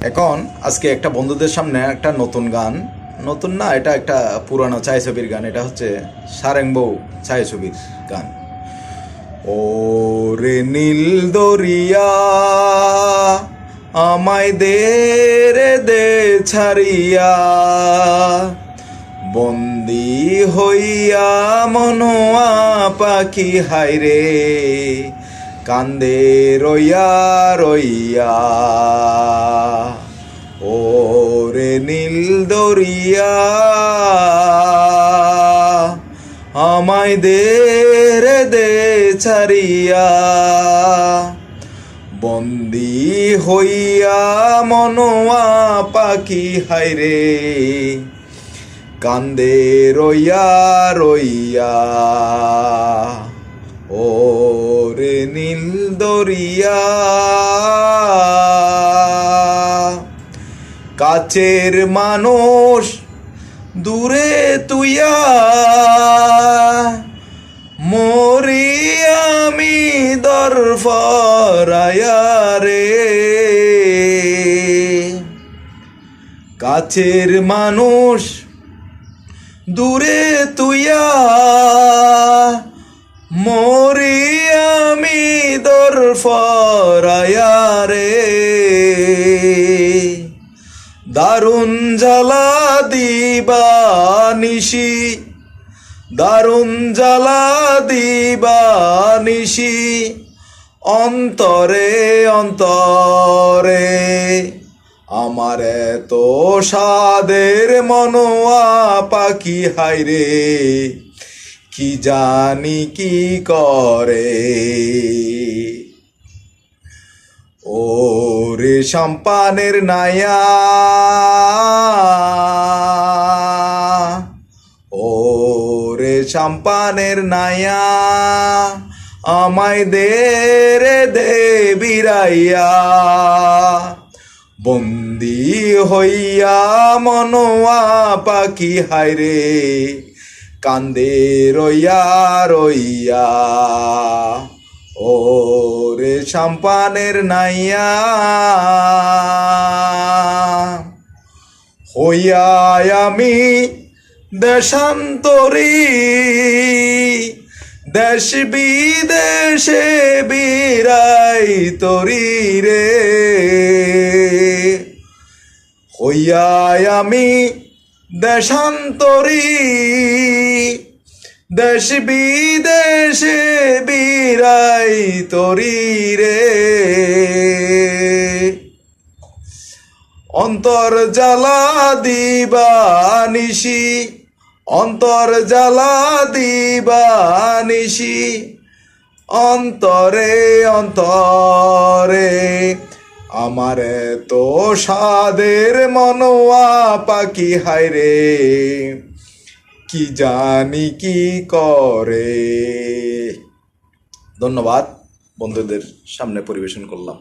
এখন আজকে একটা বন্ধুদের সামনে একটা নতুন গান, নতুন না, এটা একটা পুরানো ছায়াছবির গান। এটা হচ্ছে সারেং বউ ছায়াছবির গান। ও রে নীল দরিয়া আমায় দে রে দে ছাড়িয়া, বন্দি হইয়া মনোয়া পাখি হাইরে কান্দে রইয়া রইয়া। ও রে নীল দরিয়া আমায় দে রে দে ছাড়িয়া, বন্দি হইয়া মনোয়া পাখি হাইরে কান্দে রইয়া রইয়া। ও রে নীল দরিয়া কাছের মানুষ দূরে তুইয়া, মরি আমি দরফরায়া রে। কাছের মানুষ দূরে তুইয়া, মরি আমি দরফরায়া রে। দারুণ জ্বালা দিবা নিশি, দারুণ জ্বালা দিবা নিশি, অন্তরে অন্তরে আমার এত সাদের মনোয়া পাখি হাইরে কি জানি কি করে। ও রে সম্পানের নায়া, ও রে সম্পানের নায়া আমায় দে রে দে বিরাইয়া, বন্দি হইয়া মনোয়া পাখি হাইরে কান্দে রইয়া রইয়া। ও রে সম্পানের নাইয়া হইয়া আমি দেশান্তরী, দেশ বিদেশে বিরাই তরি রে। হইয়া আমি দেশান্তরী, দেশ বিদেশে বিরাই তরি রে। অন্তর জ্বালা দিবা নিশি, অন্তর জ্বালা দিবা নিশি, অন্তরে অন্তরে আমার তো সাদের মনোয়া পাখি হাইরে কি জানি কি করে। ধন্যবাদ, বন্ধুদের সামনে পরিবেশন করলাম।